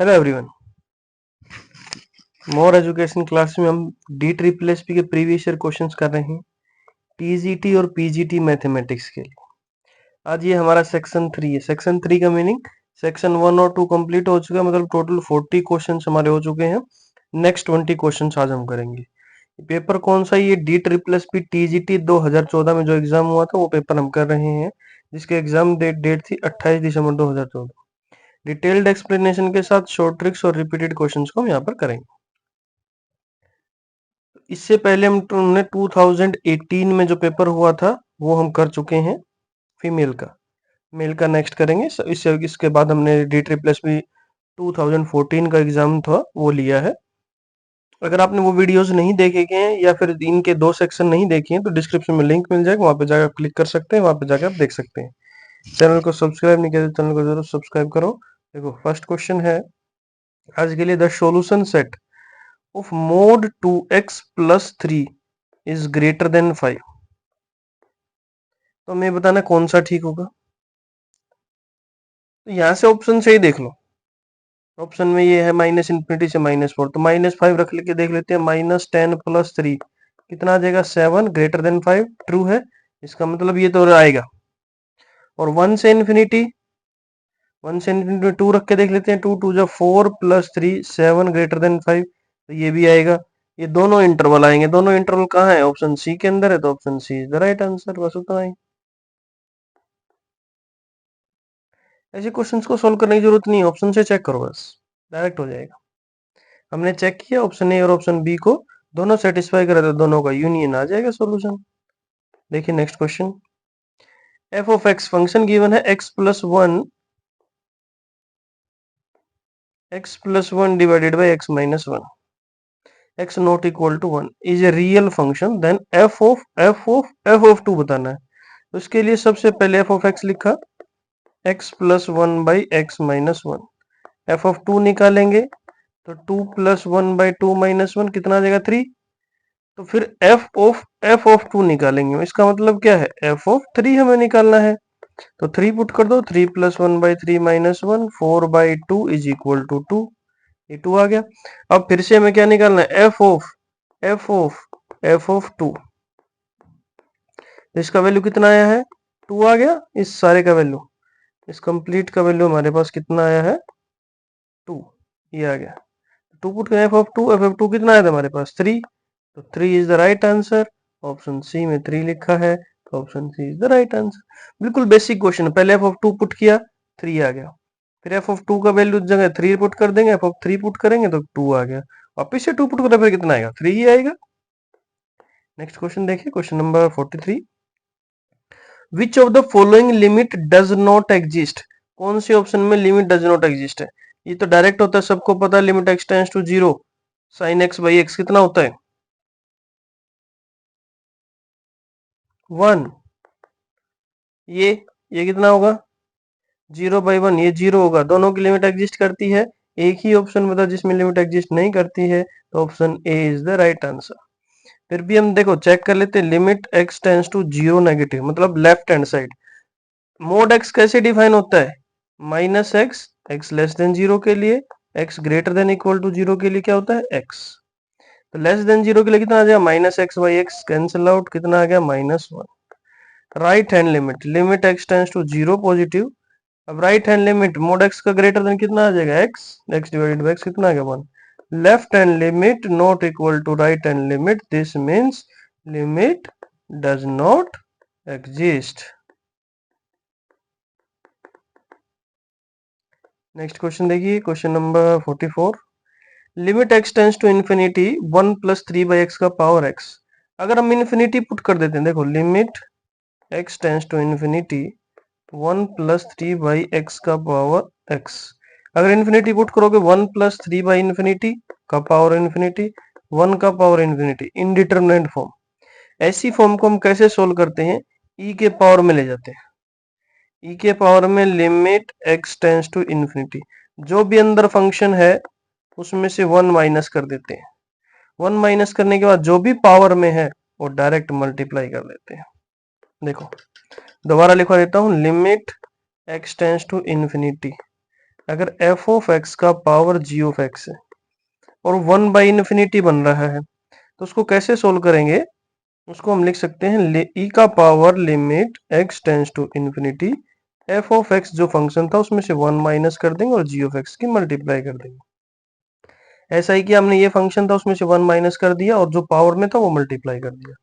Hello everyone. More education class में हम D triple S P के प्रीवियस ईयर क्वेश्चंस कर रहे हैं टीजीटी और पीजीटी मैथमेटिक्स के लिए। आज ये हमारा सेक्शन 3 है। सेक्शन 3 का मीनिंग सेक्शन 1 और 2 कंप्लीट हो चुका है, मतलब टोटल 40 क्वेश्चंस हमारे हो चुके हैं। नेक्स्ट 20 क्वेश्चंस आज हम करेंगे। पेपर कौन सा? ये D triple S P TGT 2014 में जो एग्जाम हुआ था वो पेपर हम कर रहे हैं, जिसके एग्जाम डेट थी 28 दिसंबर 2014। डिटेल्ड एक्सप्लेनेशन के साथ शॉर्ट ट्रिक्स और रिपीटेड क्वेश्चंस को हम यहाँ पर करेंगे। इससे पहले हमने 2018 में जो पेपर हुआ था वो हम कर चुके हैं फीमेल का। मेल का नेक्स्ट करेंगे। इसके बाद हमने डी ट्रिपल एस पी 2014 का एग्जाम था वो लिया है। अगर आपने वो वीडियोस नहीं देखे हैं या फिर इनके 2 सेक्शन नहीं देखे हैं तो डिस्क्रिप्शन में लिंक मिल जाएगा, वहां पे जाकर क्लिक कर सकते हैं, वहां पे जाकर आप देख सकते हैं। चैनल को सब्सक्राइब नहीं किया तो चैनल को जरूर सब्सक्राइब करो। देखो फर्स्ट क्वेश्चन है आज के लिए, the solution set of mod 2x plus 3 is greater than 5। तो हमें बताना कौन सा ठीक होगा। तो यहां से ऑप्शन से ही देख लो। ऑप्शन में ये है माइनस इन्फिनिटी से -4, तो -5 रख लेके देख लेते हैं। -10 प्लस 3 कितना आ जाएगा? 7 ग्रेटर देन 5। ट्रू है, इसका मतलब ये तो आएगा। और 1 से इन्फिनिटी 2 रख के देख लेते हैं। 2 2 जा 4 प्लस 3 7 ग्रेटर देन 5, तो ये भी आएगा। ये दोनों इंटरवल आएंगे। दोनों इंटरवल कहाँ है? ऑप्शन सी के अंदर है, तो option C is the right answer. बस उतना ही। ऐसे क्वेश्चंस को सोल्व करने की जरूरत नहीं है, ऑप्शन से चेक करो, बस डायरेक्ट हो जाएगा। हमने चेक किया ऑप्शन ए और ऑप्शन बी को, दोनों सेटिस्फाई करे तो दोनों का यूनियन आ जाएगा सॉल्यूशन। देखिए next question. F of x function given है x plus one divided by x minus one, x not equal to 1 is a real function, then f of 2 बताना है। तो इसके लिए सबसे पहले एफ ऑफ एक्स लिखा, x plus one by x minus one. F of 2 निकालेंगे तो 2 प्लस 1 बाई 2 माइनस 1 कितना आ जाएगा? 3। तो फिर एफ ऑफ 2 निकालेंगे। इसका मतलब क्या है? एफ ऑफ 3 हमें निकालना है। तो 3 पुट कर दो। 3 plus 1 by 3 minus 1, 4 by 2 is equal to 2। ये 2 आ गया। अब फिर से हमें क्या निकालना है? F of 2। इसका वैल्यू कितना आया है? 2 आ गया। इस सारे का वैल्यू, इस कंप्लीट का वैल्यू हमारे पास कितना आया है? 2। ये आ गया। 2 पुट करें एफ ऑफ 2 कितना आया था हमारे पास? 3। तो 3 is the right answer. Option C में 3 लिखा है, तो option C is the right answer. बिल्कुल बेसिक क्वेश्चन। पहले एफ ऑफ 2 पुट किया, 3 आ गया। फिर एफ ऑफ 2 का वैल्यू जगह 3 पुट कर देंगे, एफ ऑफ 3 पुट करेंगे तो 2 आ गया। वापिस से 2 पुट करें फिर कितना आएगा? 3 ही आएगा। नेक्स्ट क्वेश्चन देखिए, question number 43। Which of the following limit does not exist. कौन सी ऑप्शन में लिमिट डज नॉट एग्जिस्ट है? ये तो डायरेक्ट होता है, सबको पता है। Limit x tends to 0 sine x by x कितना होता है? 1। ये कितना होगा? 0/1। ये 0 होगा। दोनों की लिमिट एग्जिस्ट करती है। एक ही ऑप्शन बता जिसमें लिमिट एग्जिस्ट नहीं करती है, तो option A is the right answer. फिर भी हम देखो चेक कर लेते हैं। Limit x tends to 0 negative, मतलब left hand side. Mod x कैसे डिफाइन होता है? Minus x, x less than 0 के लिए, x greater than equal to 0 के लिए क्या होता है? एक्स। तो लेस देन 0 के लिए कितना आ जाएगा? -x/x कैंसिल आउट, कितना आ गया? -1। Right hand limit, limit x tends to 0 positive. अब right hand limit mod x का ग्रेटर देन कितना आ जाएगा? X, x divided by x कितना आ गया? 1। Left hand limit not equal to right hand limit, this means limit does not exist. Next question देखिए, question number 44। Limit x tends to infinity 1 plus 3 by x का power x. अगर हम infinity put कर देते हैं, देखो limit x tends to infinity 1 plus 3 by x का power x. अगर इन्फिनिटी पुट करोगे 1 प्लस 3 बाई इन्फिनिटी का पावर इन्फिनिटी, 1 का पावर इन्फिनिटी, इनडिटरमिनेट फॉर्म। ऐसी फॉर्म को हम कैसे सोल्व करते हैं? ई के पावर में ले जाते हैं। ई के पावर में limit x tends to infinity, जो भी अंदर फंक्शन है उसमें से 1 माइनस कर देते हैं। 1 माइनस करने के बाद जो भी पावर में है वो डायरेक्ट मल्टीप्लाई कर देते हैं। देखो दोबारा लिखवा देता हूं। Limit x tends to infinity अगर एफ ऑफ एक्स का पावर जी ऑफ एक्स है और 1/∞ बन रहा है तो उसको कैसे सोल्व करेंगे? उसको हम लिख सकते हैं ई का power limit x tends to infinity f of x जो फंक्शन था उसमें से 1 माइनस कर देंगे और जी ऑफ एक्स की मल्टीप्लाई कर देंगे। ऐसा ही कि हमने ये फंक्शन था उसमें से 1 माइनस कर दिया और जो पावर में था वो मल्टीप्लाई कर दिया।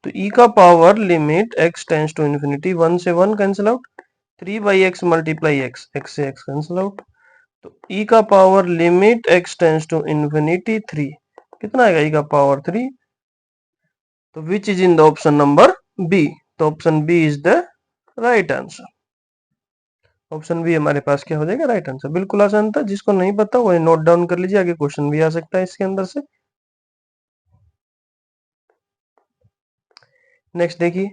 तो ई का power limit x tends to infinity 1 से 1 cancel out, 3/x multiply x, x से एक्स कैंसिल आउट। तो ई का power limit x tends to infinity 3 कितना आएगा? ई का पावर 3। तो which is in the option number B? तो option B is the right answer. Option B हमारे पास क्या हो जाएगा? Right answer. बिल्कुल आसान था, जिसको नहीं पता वो नोट डाउन कर लीजिए, आगे क्वेश्चन भी आ सकता है इसके अंदर से। नेक्स्ट देखिए,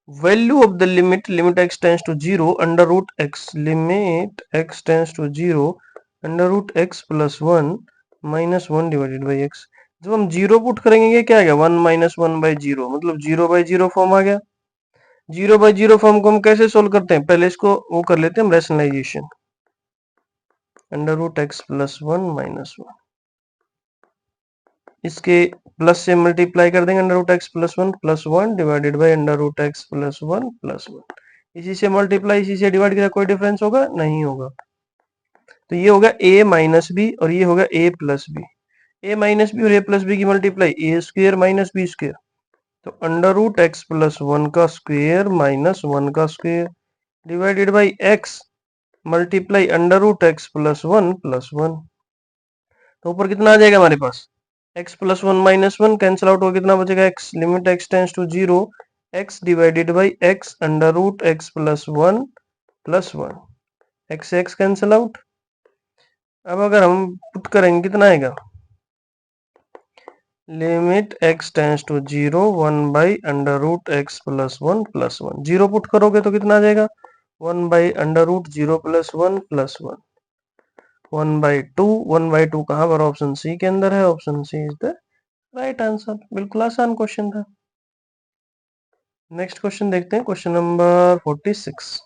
value of the limit limit x tends to 0 under root x, limit x tends to 0 under root x plus 1 minus 1 divided by x. जब हम जीरो पुट करेंगे ये क्या आ गया? 1 माइनस 1 बाई जीरो, मतलब 0/0 फॉर्म आ गया। 0/0 फॉर्म को हम कैसे सोल्व करते हैं? पहले इसको वो कर लेते हैं हम, rationalisation. Under root x plus 1 minus 1, इसके प्लस से मल्टीप्लाई कर देंगे, under root x plus 1 divided by under root x plus 1 plus 1। इसी से मल्टीप्लाई इसी से डिवाइड किया, कोई डिफरेंस होगा? नहीं होगा। तो ये होगा a माइनस बी और ये होगा a plus b. A minus b और ए प्लस बी की multiply a square minus b square, तो अंडर रूट एक्स प्लस 1 का स्क्वेयर माइनस 1 का square divided by x multiply under root x plus 1 plus 1। तो ऊपर कितना आ जाएगा हमारे पास? x plus 1 minus 1 cancel out होगा, कितना बचेगा? x limit x tends to 0 x divided by x under root x plus 1 plus 1, x से x कैंसिल आउट। अब अगर हम पुट करेंगे कितना आएगा? Limit x tends to 0 1 by under root x plus 1 plus 1, zero put करोगे तो कितना आ जाएगा? 1 by under root 0 plus 1 plus 1, 1/2। 1/2 कहाँ पर? ऑप्शन सी के अंदर है, option C is the right answer. बिल्कुल आसान क्वेश्चन था। नेक्स्ट क्वेश्चन देखते हैं, question number 46।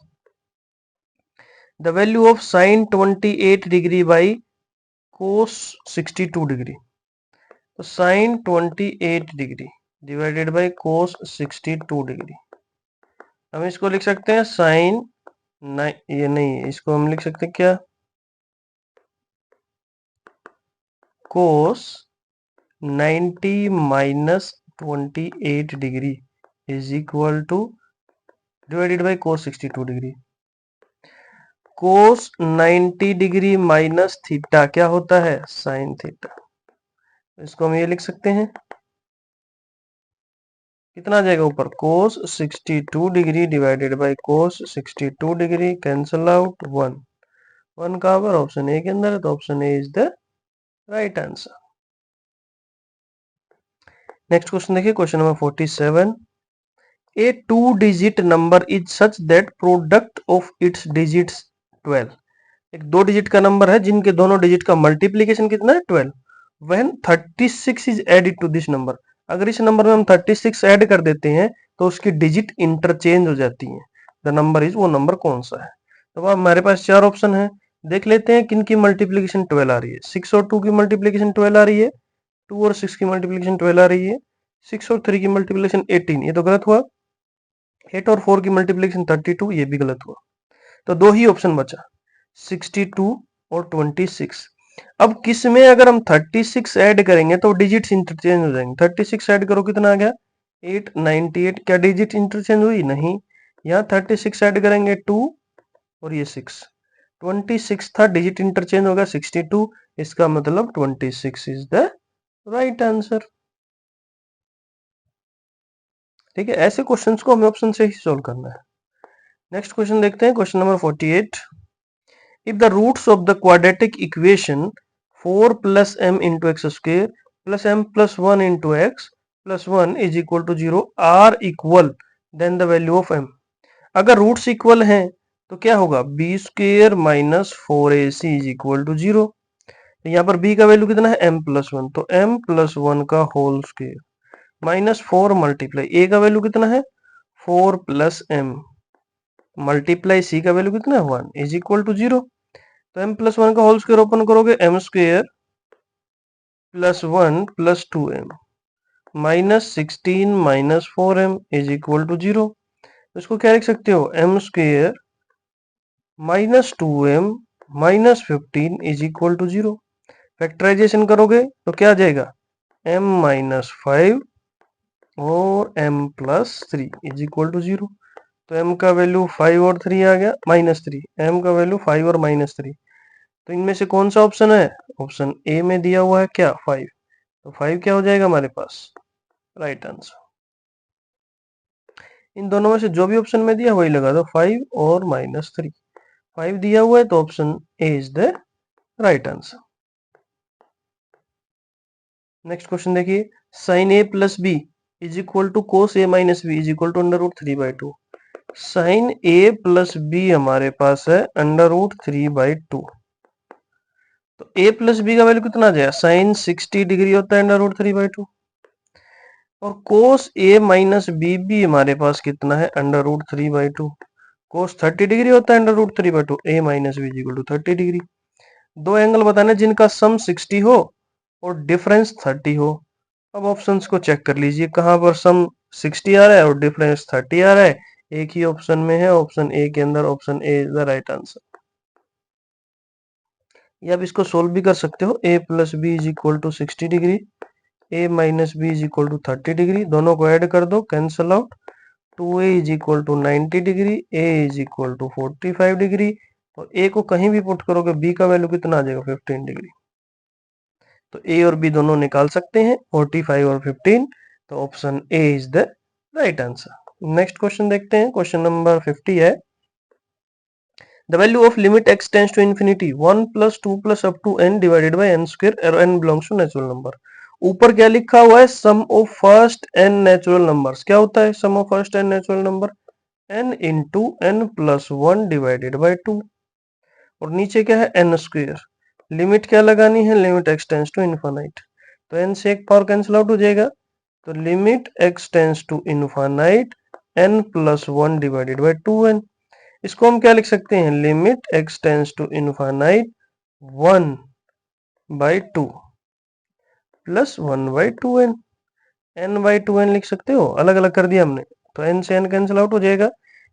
The value of sine 28 degree by cos 62 degree. तो sine 28 degree divided by cos 62 degree, हम इसको लिख सकते हैं साइन, ये नहीं, इसको हम लिख सकते हैं क्या? कोस 90 minus 28 degree is equal two divided by cos 62 degree. Cos 90 degree minus theta क्या होता है? Sine theta. इसको हम ये लिख सकते हैं, कितना आ जाएगा ऊपर? कोस 62 degree divided by cos 62 degree cancel out 1, 1 कहां पर? ऑप्शन ए के अंदर है, तो option A is the right answer. Next question देखिए, question number 47। A 2 digit number is such that product of its digits 12। एक 2 डिजिट का नंबर है जिनके दोनों डिजिट का मल्टीप्लीकेशन कितना है? 12। When 36 is added to this number, अगर इस नंबर में हम 36 ऐड कर देते हैं तो उसकी डिजिट इंटरचेंज हो जाती है। द नंबर इज, वो नंबर कौन सा है? तो अब हमारे पास चार ऑप्शन है, देख लेते हैं किन की मल्टीप्लीकेशन 12 आ रही है। 6 और 2 की मल्टीप्लीकेशन 12 आ रही है, 2 और 6 की मल्टीप्लीकेशन 12 आ रही है, 6 और 3 की मल्टीप्लीकेशन 18, ये तो गलत हुआ। 8 और 4 की मल्टीप्लीकेशन 32, ये भी गलत हुआ। तो दो ही ऑप्शन बचा, 62 और 26। अब किस में अगर हम 36 ऐड करेंगे तो डिजिट्स इंटरचेंज हो जाएंगे। 36 ऐड करो, कितना आ गया? 898। क्या डिजिट इंटरचेंज हुई? नहीं। यहाँ 36 ऐड करेंगे 2 और ये 6, 26 था, डिजिट इंटरचेंज होगा 62, इसका मतलब 26 इज द राइट आंसर। ठीक है, ऐसे क्वेश्चंस को हमें ऑप्शन से ही सोल्व करना है। नेक्स्ट क्वेश्चन देखते हैं, question number 48। If the roots of the quadratic equation 4 plus m into x square plus m plus 1 into x plus 1 is equal to 0 are equal, then the value of m। अगर roots equal हैं तो क्या होगा? b square minus 4ac is equal to 0। यहाँ पर b का value कितना है? m प्लस 1, तो m प्लस 1 का whole square minus 4 multiply a का वैल्यू कितना है? 4 प्लस m मल्टीप्लाई c का वैल्यू कितना है? 1 इज इक्वल टू 0। तो m+1 का होल स्क्वायर ओपन करोगे, m² +1 + 2m -16 - 4m is equal to 0। इसको क्या लिख सकते हो, m² -2m -15 is equal to 0। Factorisation करोगे तो क्या आ जाएगा, m-5 और m+3 इज इक्वल टू 0। तो m का वैल्यू 5 और 3 आ गया, -3, m का वैल्यू 5 और -3। तो इनमें से कौन सा ऑप्शन है, ऑप्शन ए में दिया हुआ है क्या, 5। तो 5 क्या हो जाएगा हमारे पास, राइट आंसर। इन दोनों में से जो भी ऑप्शन में दिया वही लगा दो, 5 और -3। 5 दिया हुआ है तो option A is the right answer. Next question देखिए, sin a + b is equal to cos a - b is equal to √3/2। sin a + b हमारे पास है √3/2। तो a + b का वैल्यू कितना आ जाएगा, sin 60 डिग्री होता है √3/2, और cos a - b भी हमारे पास कितना है, √3/2। cos 30 डिग्री होता है √3/2, a - b is equal to 30 degree. दो एंगल बताने जिनका सम 60 हो और डिफरेंस 30 हो। अब ऑप्शंस को चेक कर लीजिए, कहां पर सम 60 आ रहा है और डिफरेंस 30 आ रहा है, एक ही ऑप्शन में है, ऑप्शन ए के अंदर, option A is the right answer. या आप इसको सोल्व भी कर सकते हो, a + b is equal to 60 degree, a - b is equal to 30 degree, दोनों को ऐड कर दो, cancel out, 2a is equal to 90 degree, a is equal to 45 degree, और a को कहीं भी पुट करोगे b का वैल्यू कितना आ जाएगा, 15 डिग्री। तो a और b दोनों निकाल सकते हैं, 45 और 15, तो option A is the right answer. Next question देखते हैं, क्वेश्चन नंबर 50 है, the value of limit x tends to infinity 1 + 2 + up to n divided by n square, n belongs to natural number। ऊपर क्या लिखा हुआ है, sum of first n natural numbers. क्या होता है sum of first n natural number, n into n + 1 divided by 2, और नीचे क्या है, n स्क्वायर। लिमिट क्या लगानी है, limit x tends to infinite, तो n से एक पावर कैंसिल आउट हो जाएगा, तो limit x tends to infinite n + 1 divided by 2n। इसको हम क्या लिख सकते हैं, limit x tends to infinite 1/2 plus 1/2n, n/2n लिख सकते हो, अलग अलग कर दिया हमने, तो n से n कैंसिल आउट हो जाएगा।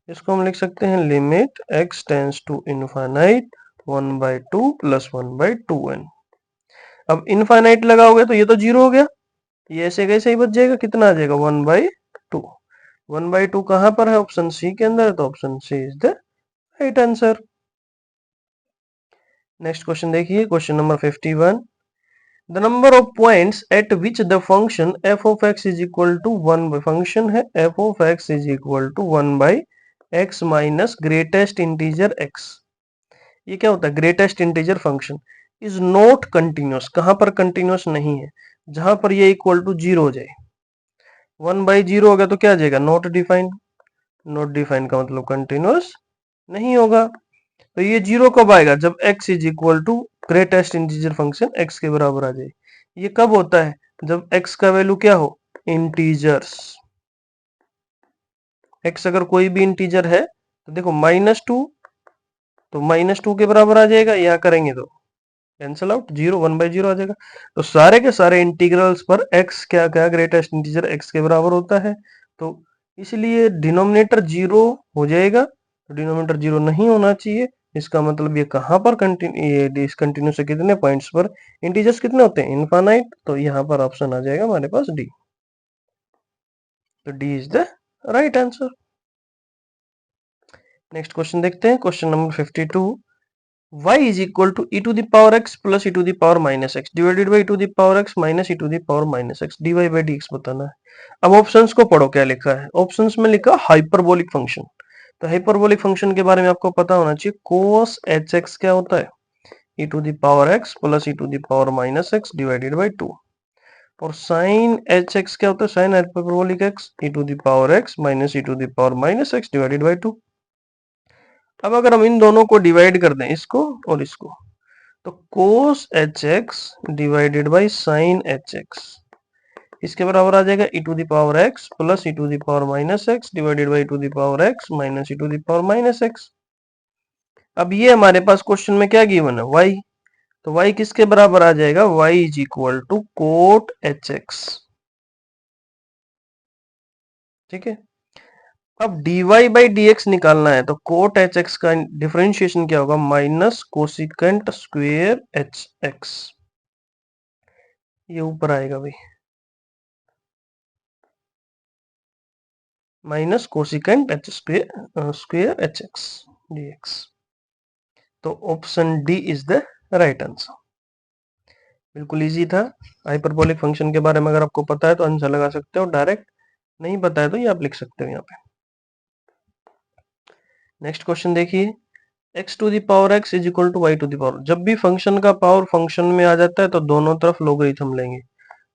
इसको हम लिख सकते हैं limit x tends to infinite 1/2 plus 1/2n। अब इनफाइनाइट लगाओगे तो ये तो 0 हो गया, ये ऐसे कैसे ही बच जाएगा, कितना आ जाएगा, 1/2। 1/2 कहां पर है, ऑप्शन सी के अंदर, तो option C is the right answer. Next question देखिए, question number 51, the number of points at which the function f of x is equal to 1, function है f of x is equal to 1/x minus greatest integer x। ये क्या होता है, greatest integer function is not continuous, कहां पर continuous नहीं है, जहां पर ये इक्वल टू 0 हो जाए। 1/0 हो गया तो क्या आ जाएगा, नॉट डिफाइंड, नॉट डिफाइंड का मतलब कंटिन्यूअस नहीं होगा। तो ये 0 कब आएगा, जब x is equal to greatest integer function x के बराबर आ जाए। ये कब होता है, जब x का वैल्यू क्या हो, इंटीजर्स। x अगर कोई भी इंटीजर है तो देखो -2, तो -2 के बराबर आ जाएगा, यहाँ करेंगे तो कैंसल आउट, 0 1/0 आ जाएगा। तो सारे के सारे इंटीग्रल्स पर x क्या क्या ग्रेटेस्ट इंटीजर x के बराबर होता है, तो इसलिए डिनोमिनेटर 0 हो जाएगा, तो डिनोमिनेटर 0 नहीं होना चाहिए। इसका मतलब ये कहां पर ये डिसकंटिन्यूअस से कितने पॉइंट्स पर इंटीजर्स कितने होते हैं, इनफाइनाइट, तो यहाँ पर ऑप्शन आ जाएगा हमारे पास डी, तो D is the right answer. Next question देखते हैं, question number 52, y is equal to e to the power x plus e to the power minus x divided by e to the power x minus e to the power minus x dy by dx बताना है। अब options को पढ़ो, क्या लिखा है, options में लिखा हाइपरबोलिक फंक्शन। तो हाइपरबोलिक फंक्शन के बारे में आपको पता होना चाहिए, cos hx क्या होता है, e to the power x plus e to the power minus x divided by 2, और sin hx क्या होता है, sin hyperbolic x e to the power x minus e to the power minus x divided by 2। अब अगर हम इन दोनों को divide कर दें, इसको और इसको, तो cos hx divided by sin hx, इसके बराबर आ जाएगा e to the power x plus e to the power minus x divided by e to the power x minus e to the power minus x। अब ये हमारे पास question में क्या given है, y, तो y किसके बराबर आ जाएगा, y is equal to cot h x. ठीक है, अब dy बाई डी एक्स निकालना है, तो कोट एच एक्स का डिफरेंशिएशन क्या होगा, minus cosecant square h x, ये ऊपर आएगा भाई, minus cosecant h square h x d x. तो option D is the right answer. बिल्कुल इजी था। हाइपरबोलिक फंक्शन के बारे में अगर आपको पता है तो आंसर लगा सकते हो डायरेक्ट, नहीं पता है तो ये आप लिख सकते हो यहाँ पे। नेक्स्ट क्वेश्चन देखिए, x to the power x is equal to y to the power. जब भी फंक्शन का पावर फंक्शन में आ जाता है तो दोनों तरफ लोगरिथम लेंगे,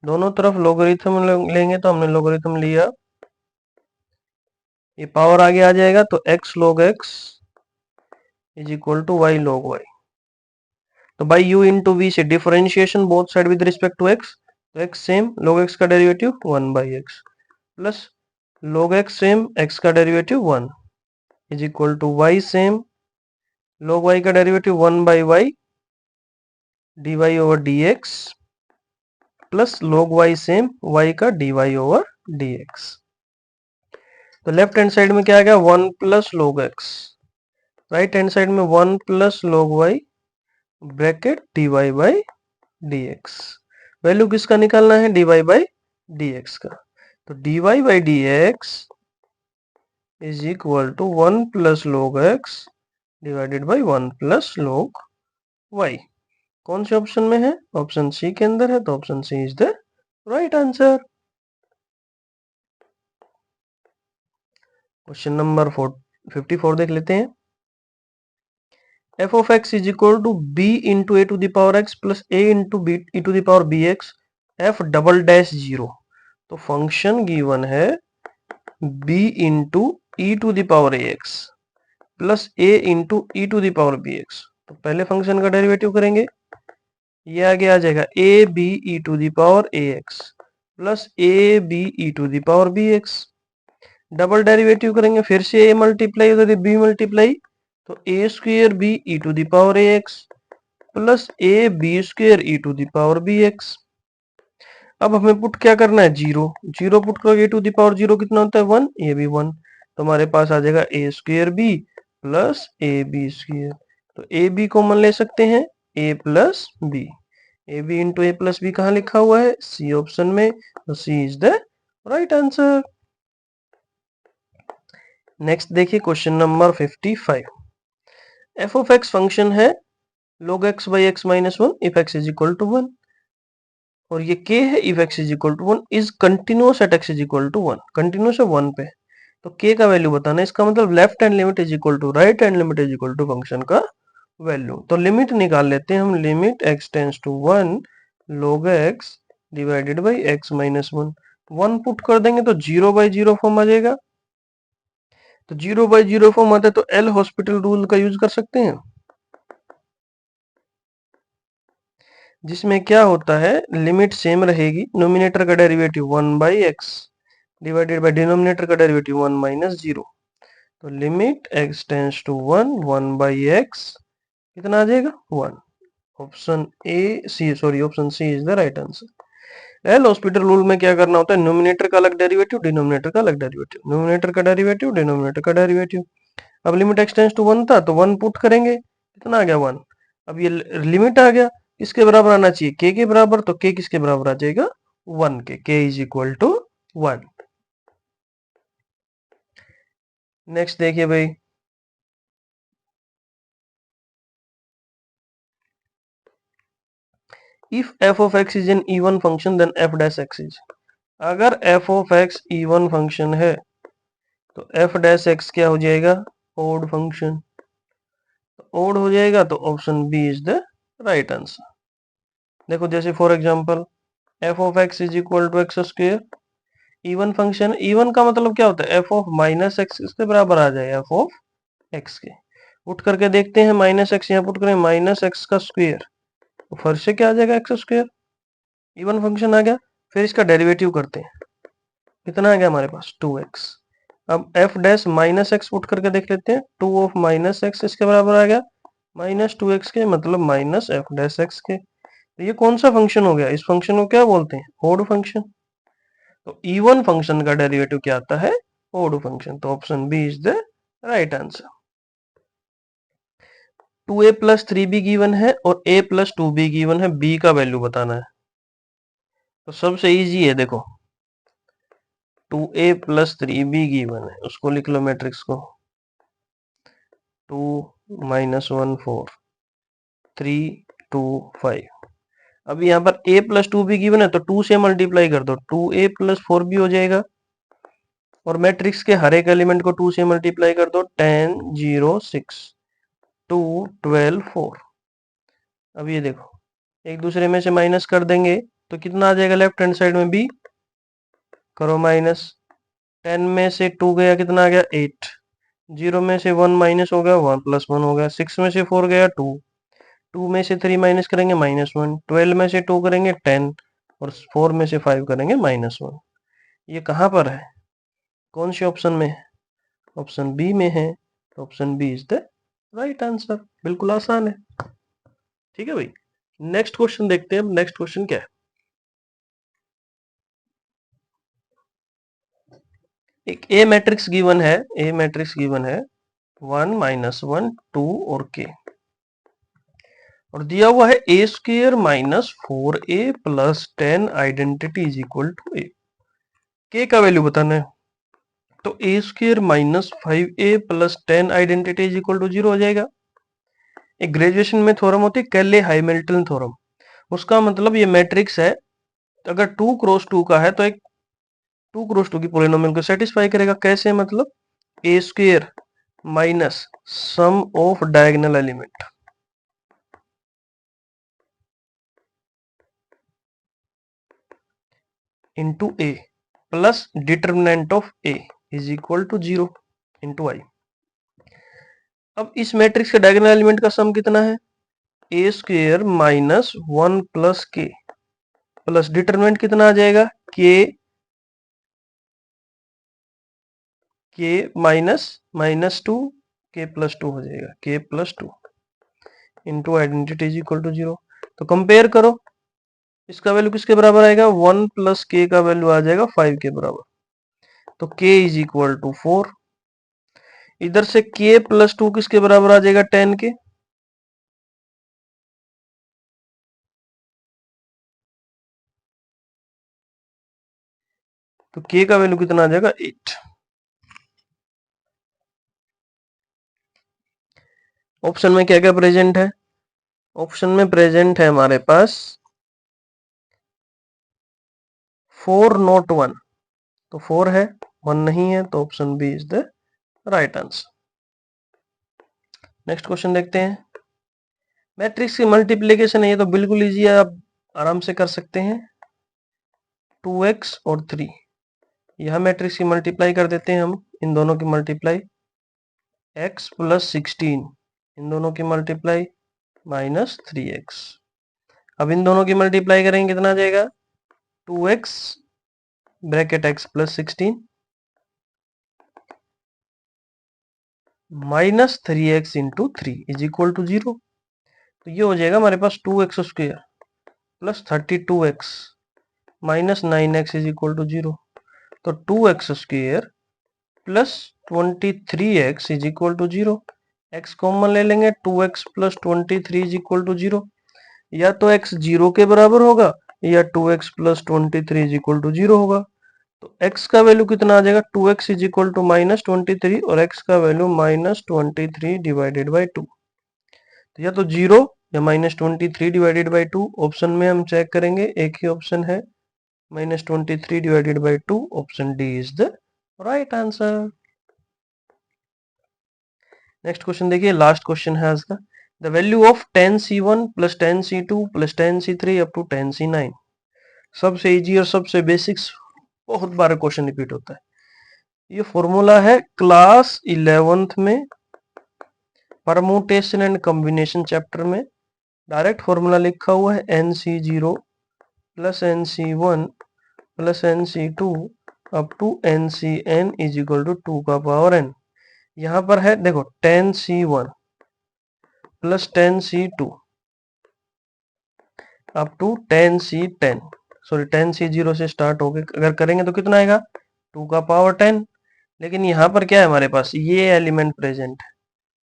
दोनों तरफ लोगरिथम लेंगे, तो हमने लोगरिथम लिया, ये पावर आगे आ जाएगा, तो x log x is equal to y log y। तो बाई u इंटू वी से differentiation both side with respect to x, तो x सेम, log x का derivative 1 by x, plus log x same, x का derivative 1 is equal to y same, log y का derivative 1 by y d y over d x, plus log y same, y का dy over dx। तो left hand side में क्या आ गया, 1 plus log x, right hand side में 1 plus log y bracket dy by dx। Value किसका निकालना है, dy बाई dx का, तो dy by dx is equal to 1 plus log x divided by 1 plus log y। कौन से option में है, ऑप्शन सी के अंदर है, तो option C is the right answer. Question number 54 देख लेते हैं। f of x is equal to b into a to the power x plus a into b e to the power bx f double dash 0। तो function given है b into e to the power ax plus a into e to the power bx। तो पहले function का derivative करेंगे, ये आगे आ जाएगा a b e to the power ax plus a b e to the power bx। Double derivative करेंगे, फिर से a मल्टीप्लाई उधर b मल्टीप्लाई, तो a square b e to the power ax plus a b square e to the power bx। अब हमें put क्या करना है, जीरो, जीरो पुट करोगे टू द पावर जीरो कितना होता है 1, ये भी 1, तो हमारे पास आ जाएगा a square b plus a b square. तो ए बी कॉमन ले सकते हैं, a plus b, a b into A plus b कहाँ लिखा हुआ है, सी ऑप्शन में, तो C is the right answer. Next देखिए question number 55। F of x function है log x by x minus 1 if x is equal to 1, और ये k है if x is equal to 1 is continuous at x is equal to 1, continuous है 1 पे, तो k का value बताना है। इसका मतलब left hand limit is equal to right hand limit is equal to function का वैल्यू। तो लिमिट निकाल लेते हैं हम, limit x tends to 1 log x divided by x minus 1, 1 put कर देंगे तो 0 बाई 0 फॉर्म आ जाएगा, तो 0 बाई 0 फॉर्म आता है, तो एल हॉस्पिटल रूल का यूज कर सकते हैं, जिसमें क्या होता है, लिमिट सेम रहेगी, नोमिनेटर का derivative 1 by x divided by denominator का डेरिवेटिव 1 माइनस 0, तो limit x tends to 1 1 by x कितना आ जाएगा 1। Option a c, sorry option C is the right answer. L Hospital rule में क्या करना होता है, नोमिनेटर का अलग डेरिवेटिव, डिनोमिनेटर का अलग डेरिवेटिव, नोमिनेटर का डेरिवेटिव, डिनोमिनेटर का डेरिवेटिव। अब लिमिट x टेंड्स टू 1 था, तो 1 पुट करेंगे, कितना आ गया 1। अब ये लिमिट आ गया, किसके बराबर आना चाहिए, k के बराबर, तो k किसके बराबर आ जाएगा 1 के, k is equal to 1। Next देखिए भाई, if f of x is an even function then f dash x is, अगर f of x even function है तो f dash x क्या हो जाएगा, ओड फंक्शन, ओड हो जाएगा, तो option B is the right answer. देखो जैसे for example f of x is equal to x square, even function, even का मतलब क्या होता है, f of माइनस एक्स इसके बराबर आ जाए f of x के, पुट करके देखते हैं, माइनस एक्स यहाँ पुट करें, माइनस एक्स का स्क्वेयर, तो फिर से क्या आ जाएगा एक्स स्क्वेयर, इवन फंक्शन आ गया। फिर इसका डेरिवेटिव करते हैं, कितना आ गया हमारे पास 2x, अब F dash minus x put करके देख लेते हैं। 2 ऑफ माइनस एक्स इसके बराबर आ गया माइनस 2x के, मतलब माइनस एफ डैश एक्स के। तो ये कौन सा फंक्शन हो गया? इस फंक्शन को क्या बोलते हैं? Odd function. तो इवन फंक्शन का डेरिवेटिव क्या आता है? Odd function. तो option B is the right answer. 2a plus 3b given है और a प्लस 2b गिवन है, b का वैल्यू बताना है। तो सबसे इजी है, देखो 2a प्लस 3b गिवन है, उसको लिख लो मैट्रिक्स को। 2 माइनस 1 4 3 2 5। अब यहाँ पर a प्लस 2b गिवन है तो 2 से मल्टीप्लाई कर दो, 2a प्लस 4b हो जाएगा। और मैट्रिक्स के हर एक एलिमेंट को 2 से मल्टीप्लाई कर दो, 10 0 6 2 12 4। अब ये देखो एक दूसरे में से माइनस कर देंगे तो कितना आ जाएगा लेफ्ट हैंड साइड में? b करो माइनस। 10 में से 2 गया, कितना आ गया? 8। 0 में से 1 माइनस हो गया, 1 प्लस 1 हो गया। 6 में से 4 गया 2। 2 में से 3 माइनस करेंगे -1। 12 में से 2 करेंगे 10 और 4 में से 5 करेंगे -1। ये कहाँ पर है? कौन से ऑप्शन में है? ऑप्शन बी में है। Option B is the right answer. बिल्कुल आसान है। ठीक है भाई, नेक्स्ट क्वेश्चन देखते हैं। नेक्स्ट क्वेश्चन क्या है? एक ए मैट्रिक्स गिवन है, ए मैट्रिक्स गिवन है 1 -1 2 और के, और दिया हुआ है A square minus 4a plus 10 identity is equal to A. K का वैल्यू बताना है। तो A square minus 5a plus 10 identity is equal to 0 हो जाएगा। एक ग्रेजुएशन में थ्योरम होती है कैले हाइमिल्टन थ्योरम। उसका मतलब ये मैट्रिक्स है, अगर 2 क्रॉस 2 का है तो एक 2 क्रॉस 2 की पॉलिनोमियल को सेटिस्फाई करेगा। कैसे? मतलब A square minus sum of diagonal element into A plus determinant of A is equal to 0 into I. अब इस मैट्रिक्स के डायगोनल एलिमेंट का सम कितना है? ए स्क्र माइनस 1 प्लस के प्लस डिटर्मिनेंट कितना आ जाएगा? के माइनस 2 के प्लस 2 हो जाएगा, k plus 2 into identity is equal to 0। तो कंपेयर करो, इसका वैल्यू किसके बराबर आएगा? 1 प्लस के का वैल्यू आ जाएगा 5 के बराबर। तो k इज इक्वल टू 4। इधर से k प्लस 2 किसके बराबर आ जाएगा? 10 के। तो k का वैल्यू कितना आ जाएगा? 8। ऑप्शन में क्या क्या प्रेजेंट है? ऑप्शन में प्रेजेंट है हमारे पास 4 नॉट 1। तो 4 है, 1 नहीं है, तो option B is the right answer. Next question देखते हैं। मैट्रिक्स की मल्टीप्लीकेशन है, ये तो बिल्कुल इजी है, आप आराम से कर सकते हैं। 2x और 3, यह मैट्रिक्स की मल्टीप्लाई कर देते हैं हम, इन दोनों की मल्टीप्लाई। x प्लस 16, इन दोनों की मल्टीप्लाई माइनस 3x। अब इन दोनों की मल्टीप्लाई करेंगे, कितना आ जाएगा? 2x bracket x plus 16 minus 3x into 3 is equal to 0। तो ये हो जाएगा हमारे पास 2x square plus 32x minus 9x is equal to 0। तो 2x square plus 23x is equal to 0। x common ले लेंगे, 2x plus 23 is equal to 0। या तो x 0 के बराबर होगा या 2x plus 23 is equal to 0 होगा। तो x का वैल्यू कितना आ जाएगा? 2x is equal to minus 23 और x का वैल्यू माइनस 23 डिवाइडेड बाई 2। तो या तो 0 या माइनस 23 डिवाइडेड बाई 2। ऑप्शन में हम चेक करेंगे, एक ही ऑप्शन है minus 23 divided by 2। Option D is the right answer. Next question देखिए, लास्ट क्वेश्चन है आज का। The value of 10c1 plus 10c2 plus 10c3 up to 10c9। सबसे इजी और सबसे बेसिक्स, बहुत बार क्वेश्चन रिपीट होता है। ये फॉर्मूला है क्लास 11th में परमुटेशन एंड कॉम्बिनेशन चैप्टर में। डायरेक्ट फॉर्मूला लिखा हुआ है nc0 plus nc1 plus nc2 up to NCN is equal to 2 का पावर n। यहाँ पर है देखो 10C1 plus 10C2 up to 10C10, sorry 10C0 से स्टार्ट होके अगर करेंगे तो कितना आएगा 2 का पावर 10। लेकिन यहाँ पर क्या है हमारे पास ये एलिमेंट प्रेजेंट है,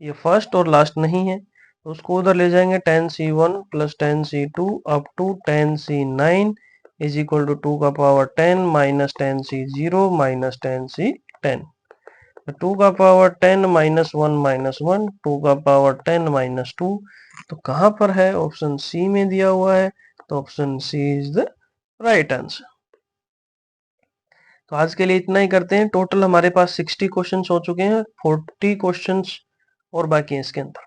ये फर्स्ट और लास्ट नहीं है, तो उसको उधर ले जाएंगे 10C1 plus 10C2 up to 10C9 is equal to 2 का power 10 minus 10C0 minus 10C10। 2 का पावर 10 माइनस 1 माइनस 1, 2 का पावर 10 माइनस 2, तो कहां पर है ऑप्शन सी में दिया हुआ है, तो option C is the right answer. तो आज के लिए इतना ही करते हैं। टोटल हमारे पास 60 क्वेश्चंस हो चुके हैं, 40 क्वेश्चंस और बाकी हैं इसके अंदर।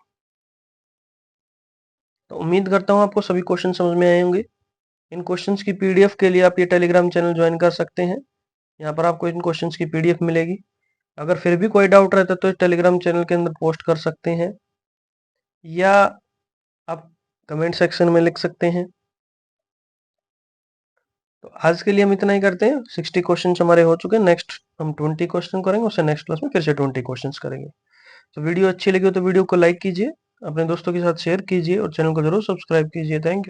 तो उम्मीद करता हूं आपको सभी क्वेश्चन समझ में आए होंगे। इन क्वेश्चंस की पीडीएफ के लिए आप ये टेलीग्राम चैनल ज्वाइन कर सकते हैं, यहाँ पर आपको इन क्वेश्चंस की पीडीएफ मिलेगी। अगर फिर भी कोई डाउट रहता है तो टेलीग्राम चैनल के अंदर पोस्ट कर सकते हैं या आप कमेंट सेक्शन में लिख सकते हैं। तो आज के लिए हम इतना ही करते हैं। 60 क्वेश्चन हमारे हो चुके हैं, नेक्स्ट हम 20 क्वेश्चन करेंगे, उससे नेक्स्ट क्लास में फिर से 20 क्वेश्चन करेंगे। तो वीडियो अच्छी लगी हो तो वीडियो को लाइक कीजिए, अपने दोस्तों के साथ शेयर कीजिए और चैनल को जरूर सब्सक्राइब कीजिए। Thank you.